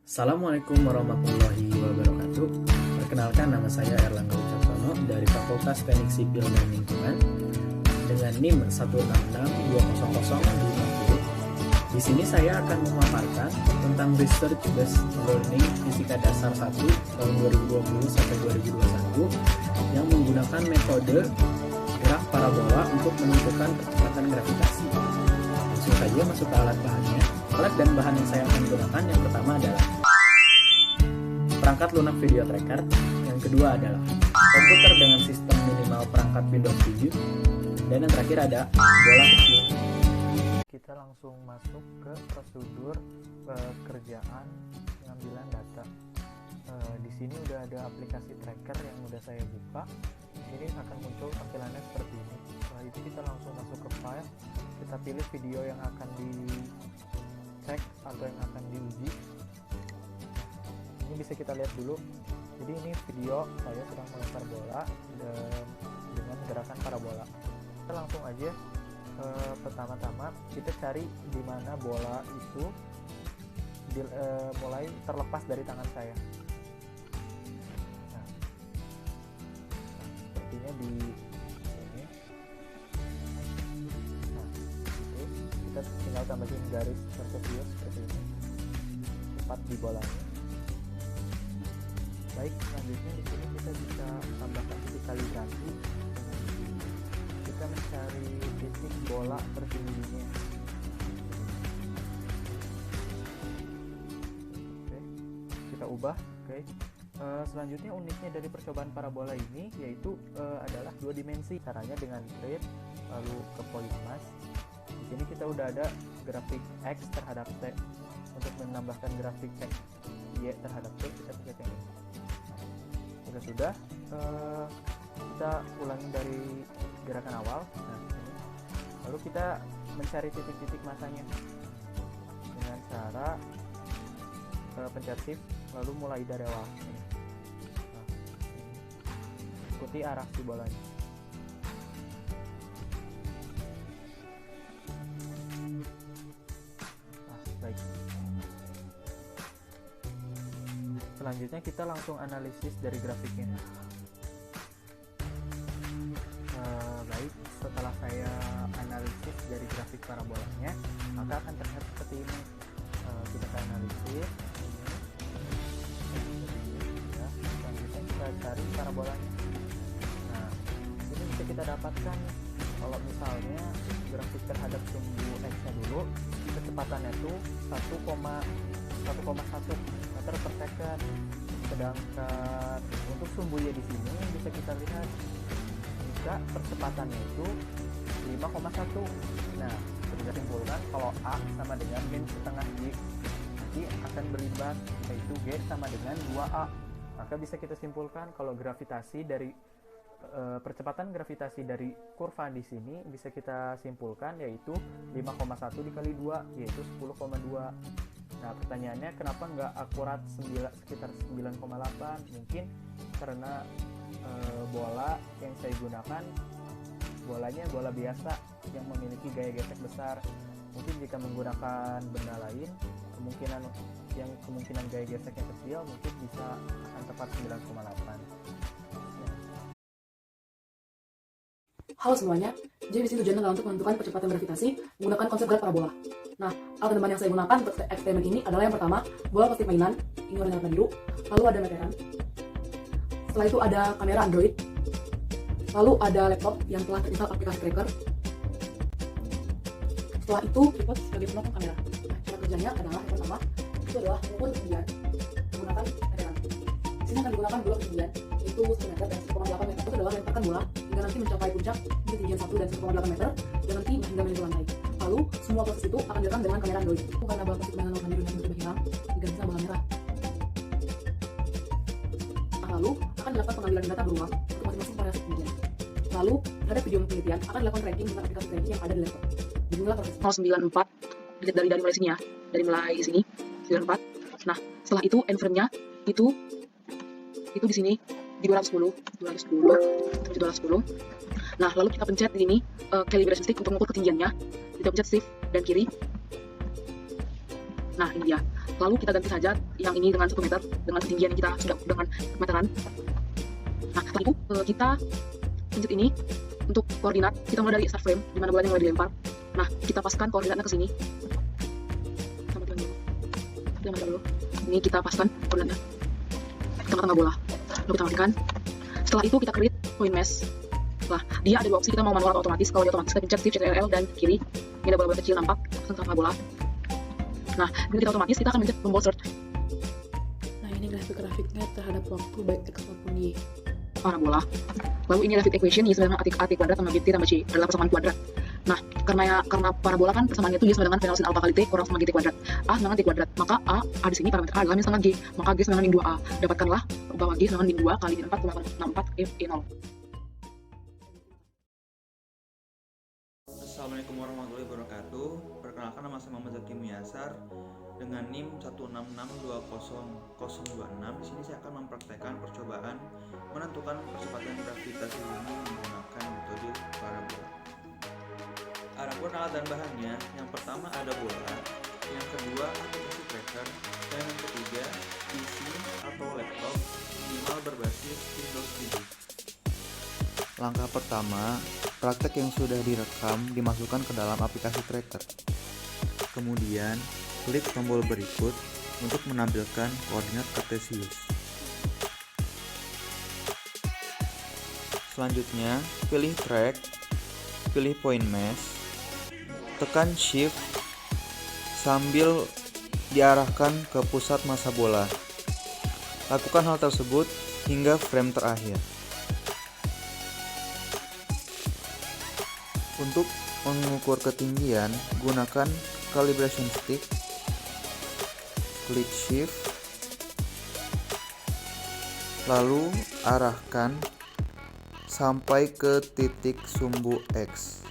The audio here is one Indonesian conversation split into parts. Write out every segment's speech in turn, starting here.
Assalamualaikum warahmatullahi wabarakatuh. Perkenalkan, nama saya Erlangga Wicaksono dari Fakultas Teknik Sipil dan Lingkungan dengan NIM 166200050. Di sini saya akan memaparkan tentang Research Based Learning Fisika Dasar 1 tahun 2020 sampai 2021 yang menggunakan metode graf parabola untuk menentukan percepatan gravitasi. Langsung saja masuk ke alat bahannya. Alat dan bahan yang saya akan gunakan yang pertama adalah perangkat lunak video tracker, yang kedua adalah komputer dengan sistem minimal perangkat Windows 7, dan yang terakhir ada bola kecil. Kita langsung masuk ke prosedur pekerjaan pengambilan data. Di sini udah ada aplikasi tracker yang udah saya buka. Ini akan muncul tampilannya seperti ini. Setelah itu kita langsung masuk ke file, kita pilih video yang akan dicek atau yang akan diuji. Ini bisa kita lihat dulu. Jadi ini video saya sedang melempar bola dengan gerakan parabola. Kita langsung aja pertama-tama kita cari di mana bola itu mulai terlepas dari tangan saya. Nah, sepertinya di sini. Nah, itu kita tinggal tambahin garis Cartesius seperti ini, tepat di bolanya. Baik, selanjutnya di sini kita bisa tambahkan titik kalibrasi. Kita mencari titik bola tertingginya. Oke, kita ubah. Oke. Selanjutnya uniknya dari percobaan parabola ini yaitu adalah dua dimensi. Caranya dengan grid lalu ke point mass. Di sini kita udah ada grafik X terhadap T. Untuk menambahkan grafik X Y terhadap T, kita pencet yang ini. Sudah, kita ulangi dari gerakan awal. Nah, ini. Lalu kita mencari titik-titik masanya dengan cara pencet shift lalu mulai dari awal. Nah, ikuti arah si bolanya. Nah, baik. Selanjutnya kita langsung analisis dari grafiknya. Baik, setelah saya analisis dari grafik parabolanya, maka akan terlihat seperti ini. Kita akan analisis ini. Ya, selanjutnya kita cari parabolanya. Nah, ini bisa kita dapatkan kalau misalnya grafik terhadap sumbu X-nya dulu, kecepatannya itu 1,1 meter per second. Sedangkan untuk sumbu Y di sini bisa kita lihat jika percepatannya itu 5,1. Nah, kita simpulkan kalau A sama dengan min setengah Y, nanti akan berimbang yaitu G sama dengan 2A. Maka bisa kita simpulkan kalau gravitasi dari percepatan gravitasi dari kurva di sini bisa kita simpulkan yaitu 5,1 dikali 2 yaitu 10,2. Nah, pertanyaannya kenapa nggak akurat sekitar 9,8? Mungkin karena bola yang saya gunakan bolanya bola biasa yang memiliki gaya gesek besar. Mungkin jika menggunakan benda lain kemungkinan gaya geseknya kecil, mungkin bisa akan tepat 9,8. Halo semuanya, jadi di sini tujuannya adalah untuk menentukan percepatan gravitasi menggunakan konsep graf parabola. Nah, alat dan bahan yang saya gunakan untuk eksperimen ini adalah yang pertama, bola plastik mainan, ini warna biru, lalu ada meteran, setelah itu ada kamera Android, lalu ada laptop yang telah terinstall aplikasi tracker, setelah itu tripod sebagai penopang kamera. Nah, cara kerjanya adalah yang pertama, itu adalah mengukur ketinggian menggunakan meteran. Di sini akan digunakan bola ketinggian, yaitu 1 meter dan 1,8 meter. Itu adalah lemparkan bola hingga nanti mencapai puncak di ketinggian 1 dan 1,8 meter dan nanti hingga menyentuh lantai. Lalu semua proses itu akan dilakukan dengan kamera Android. Karena bola plastik mainan warna biru yang sudah hilang hingga bisa bola merah. Nah, lalu akan dilakukan pengambilan data berulang untuk masing-masing variasi ketinggian. Lalu terhadap video penelitian akan dilakukan tracking dengan aplikasi tracking yang ada di laptop. Beginilah proses 094 dilihat dari mulai sini ya, dari mulai sini 94. Nah, setelah itu end frame-nya itu di sini di 210. Nah, lalu kita pencet di sini calibration stick untuk mengukur ketinggiannya. Kita pencet shift dan kiri. Nah, ini dia. Lalu kita ganti saja yang ini dengan 1 meter dengan ketinggian yang kita sudah dengan meteran. Nah, setelah itu kita pencet ini untuk koordinat. Kita mulai dari start frame di mana bolanya mulai dilempar. Nah, kita paskan koordinatnya ke sini. Sampai dulu. Ini kita paskan koordinatnya di tengah-tengah bola. Lalu kita matikan. Setelah itu kita create point mesh. Nah, dia ada 2 opsi, kita mau manual atau otomatis. Kalau dia otomatis kita pencet shift Ctrl dan kiri. Ini ada bola-bola kecil nampak tengah bola. Nah, bila kita otomatis kita akan mencet tombol search. Nah, ini grafik-grafiknya terhadap waktu baik X maupun Y. Parabola. Lalu ini adalah fit equation, y sama dengan A kuadrat tambah bt tambah c adalah persamaan kuadrat. Nah, karena parabola kan persamaannya itu y sama dengan penol sin alpha kali t kurang sama gt kuadrat. A sama dengan t kuadrat. Maka A di sini parameter A adalah min sama g. Maka g sama dengan min 2a. Dapatkanlah bahwa g sama dengan min 2 kali min 4,64 e0. Assalamualaikum warahmatullahi wabarakatuh. Perkenalkan, nama saya Muhammad Zaki Muyasar dengan NIM 166200026. Di sini saya akan mempraktekkan percobaan menentukan percepatan gravitasi bumi menggunakan metode parabola. Adapun alat dan bahannya, yang pertama ada bola, yang kedua aplikasi tracker, dan yang ketiga PC atau laptop minimal berbasis Windows 7. Langkah pertama, praktek yang sudah direkam dimasukkan ke dalam aplikasi tracker. Kemudian, klik tombol berikut untuk menampilkan koordinat kartesius. Selanjutnya, pilih track, pilih point mesh, tekan shift sambil diarahkan ke pusat massa bola. Lakukan hal tersebut hingga frame terakhir. Untuk mengukur ketinggian, gunakan calibration stick, klik shift, lalu arahkan sampai ke titik sumbu X.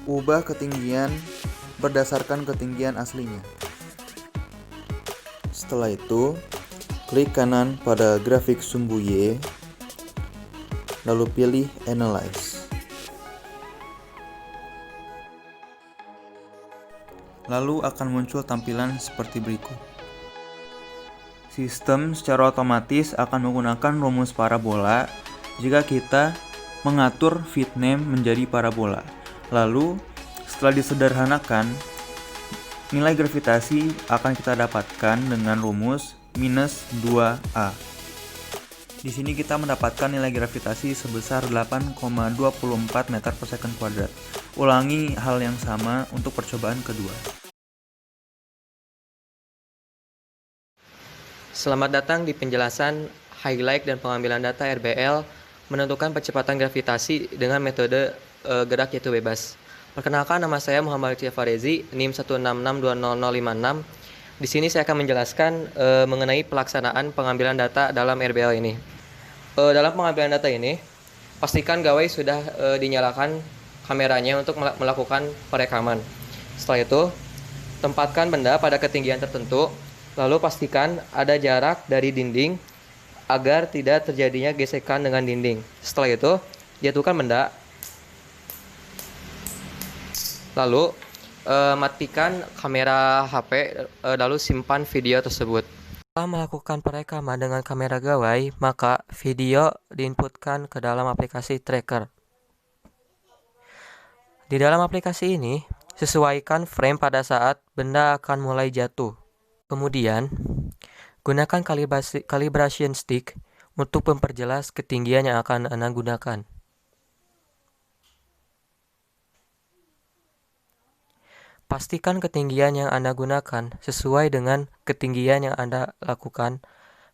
Ubah ketinggian berdasarkan ketinggian aslinya. Setelah itu, klik kanan pada grafik sumbu Y, lalu pilih Analyze. Lalu akan muncul tampilan seperti berikut. Sistem secara otomatis akan menggunakan rumus parabola jika kita mengatur fit name menjadi parabola. Lalu, setelah disederhanakan, nilai gravitasi akan kita dapatkan dengan rumus minus 2a. Di sini kita mendapatkan nilai gravitasi sebesar 8,24 meter per second kuadrat. Ulangi hal yang sama untuk percobaan kedua. Selamat datang di penjelasan highlight dan pengambilan data RBL menentukan percepatan gravitasi dengan metode gerak yaitu bebas. Perkenalkan, nama saya Muhammad Farezi, NIM 166200056. Di sini saya akan menjelaskan mengenai pelaksanaan pengambilan data dalam RBL ini. Dalam pengambilan data ini, pastikan gawai sudah dinyalakan kameranya untuk melakukan perekaman. Setelah itu, tempatkan benda pada ketinggian tertentu, lalu pastikan ada jarak dari dinding agar tidak terjadinya gesekan dengan dinding. Setelah itu, jatuhkan benda. Lalu matikan kamera HP, lalu simpan video tersebut. Setelah melakukan perekaman dengan kamera gawai, maka video diinputkan ke dalam aplikasi tracker. Di dalam aplikasi ini, sesuaikan frame pada saat benda akan mulai jatuh. Kemudian, gunakan calibration stick untuk memperjelas ketinggian yang akan Anda gunakan. Pastikan ketinggian yang Anda gunakan sesuai dengan ketinggian yang Anda lakukan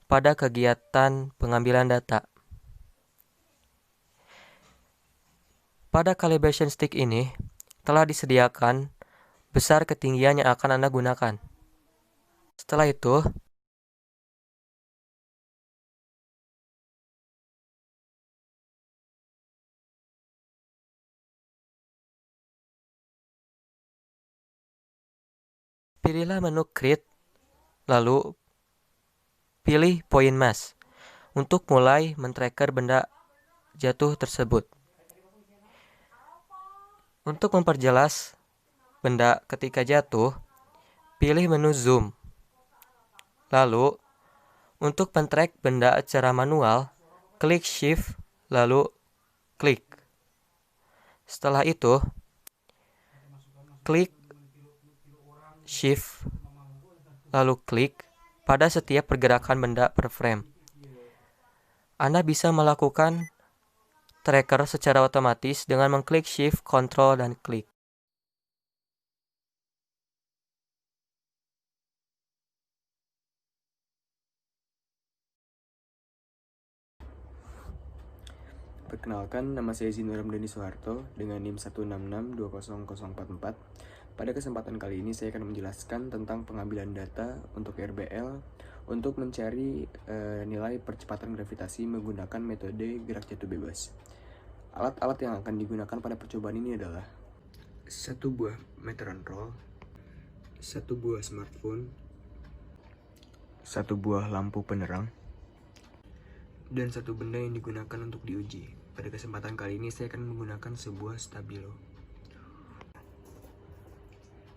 pada kegiatan pengambilan data. Pada calibration stick ini telah disediakan besar ketinggian yang akan Anda gunakan. Setelah itu, pilihlah menu Create, lalu pilih Point Mesh untuk mulai men-tracker benda jatuh tersebut. Untuk memperjelas benda ketika jatuh, pilih menu zoom. Lalu, untuk men-track benda secara manual, klik shift lalu klik. Setelah itu, klik shift lalu klik pada setiap pergerakan benda per frame. Anda bisa melakukan tracker secara otomatis dengan mengklik shift, control, dan klik. Perkenalkan, nama saya Zinur Ramdhani Soeharto dengan NIM 166200044. Pada kesempatan kali ini saya akan menjelaskan tentang pengambilan data untuk RBL untuk mencari nilai percepatan gravitasi menggunakan metode gerak jatuh bebas. Alat-alat yang akan digunakan pada percobaan ini adalah satu buah meteran roll, satu buah smartphone, satu buah lampu penerang, dan satu benda yang digunakan untuk diuji. Pada kesempatan kali ini saya akan menggunakan sebuah stabilo.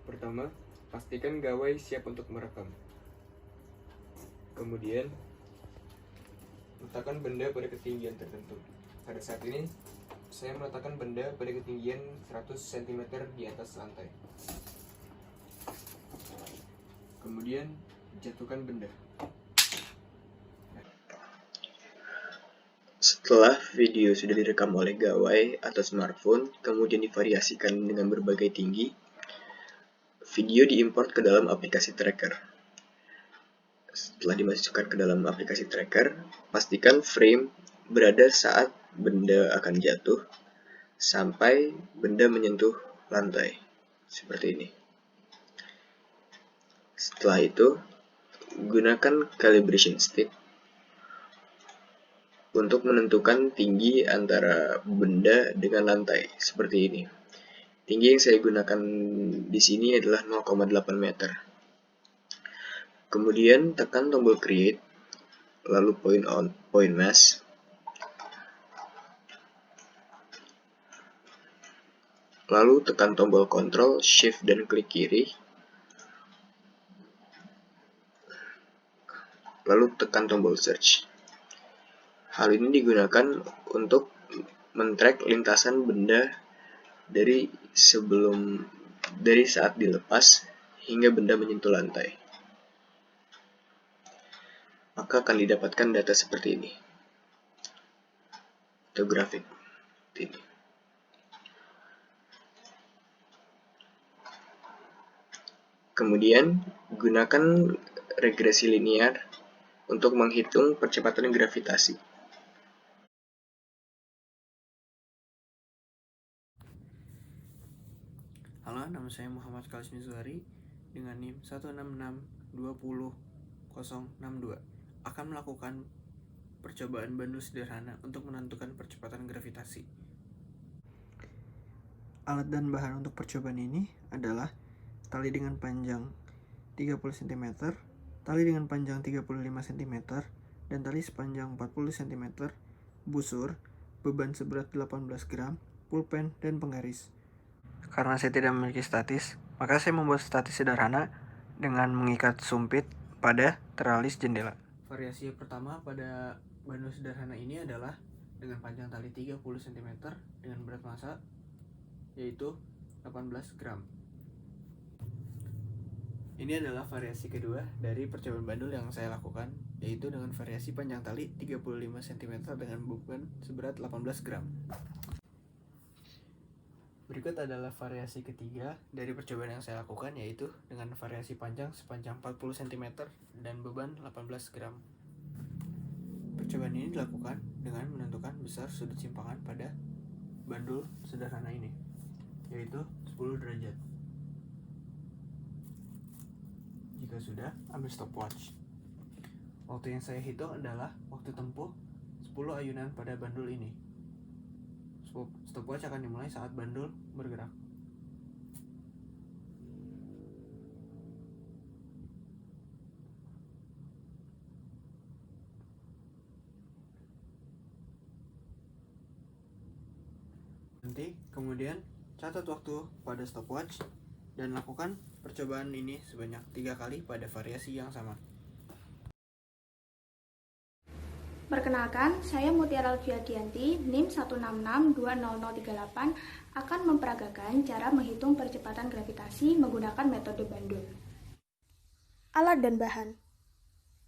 Pertama, pastikan gawai siap untuk merekam. Kemudian, letakkan benda pada ketinggian tertentu. Pada saat ini, saya meletakkan benda pada ketinggian 100 cm di atas lantai. Kemudian, jatuhkan benda. Setelah video sudah direkam oleh gawai atau smartphone, kemudian divariasikan dengan berbagai tinggi, video diimport ke dalam aplikasi tracker. Setelah dimasukkan ke dalam aplikasi tracker, pastikan frame berada saat benda akan jatuh sampai benda menyentuh lantai, seperti ini. Setelah itu, gunakan calibration stick untuk menentukan tinggi antara benda dengan lantai, seperti ini. Tinggi yang saya gunakan di sini adalah 0,8 meter. Kemudian tekan tombol create, lalu point mass, lalu tekan tombol control, shift dan klik kiri, lalu tekan tombol search. Hal ini digunakan untuk men-track lintasan benda dari saat dilepas hingga benda menyentuh lantai. Maka akan didapatkan data seperti ini. Atau grafik ini. Kemudian gunakan regresi linear untuk menghitung percepatan gravitasi. Halo, nama saya Muhammad Kalismi Zuhari dengan NIM 166200062 akan melakukan percobaan bandul sederhana untuk menentukan percepatan gravitasi. Alat dan bahan untuk percobaan ini adalah tali dengan panjang 30 cm, tali dengan panjang 35 cm, dan tali sepanjang 40 cm, busur, beban seberat 18 gram, pulpen, dan penggaris. Karena saya tidak memiliki statis, maka saya membuat statis sederhana dengan mengikat sumpit pada teralis jendela. Variasi pertama pada bandul sederhana ini adalah dengan panjang tali 30 cm dengan berat massa yaitu 18 gram. Ini adalah variasi kedua dari percobaan bandul yang saya lakukan, yaitu dengan variasi panjang tali 35 cm dengan beban seberat 18 gram. Berikut adalah variasi ketiga dari percobaan yang saya lakukan, yaitu dengan variasi panjang sepanjang 40 cm dan beban 18 gram. Percobaan ini dilakukan dengan menentukan besar sudut simpangan pada bandul sederhana ini, yaitu 10 derajat. Jika sudah, ambil stopwatch. Waktu yang saya hitung adalah waktu tempuh 10 ayunan pada bandul ini. Stopwatch akan dimulai saat bandul bergerak. Kemudian Catat waktu pada stopwatch dan lakukan percobaan ini sebanyak 3 kali pada variasi yang sama. Perkenalkan, saya Mutiara Alfiadianti, NIM 166-20038 akan memperagakan cara menghitung percepatan gravitasi menggunakan metode bandul. Alat dan bahan.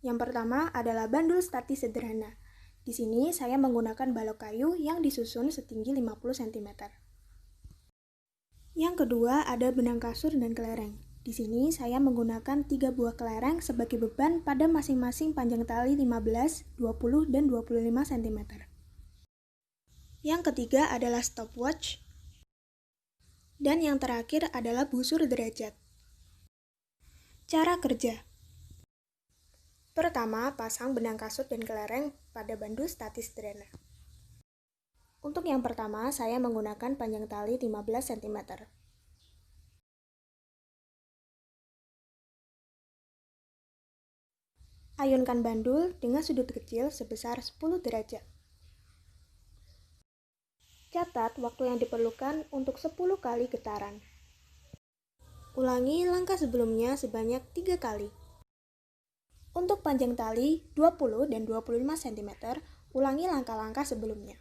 Yang pertama adalah bandul statis sederhana. Di sini saya menggunakan balok kayu yang disusun setinggi 50 cm. Yang kedua ada benang kasur dan kelereng. Di sini saya menggunakan 3 buah kelereng sebagai beban pada masing-masing panjang tali 15, 20, dan 25 cm. Yang ketiga adalah stopwatch. Dan yang terakhir adalah busur derajat. Cara kerja. Pertama, pasang benang kasur dan kelereng pada bandul statis sederhana. Untuk yang pertama, saya menggunakan panjang tali 15 cm. Ayunkan bandul dengan sudut kecil sebesar 10 derajat. Catat waktu yang diperlukan untuk 10 kali getaran. Ulangi langkah sebelumnya sebanyak 3 kali. Untuk panjang tali 20 dan 25 cm, ulangi langkah-langkah sebelumnya.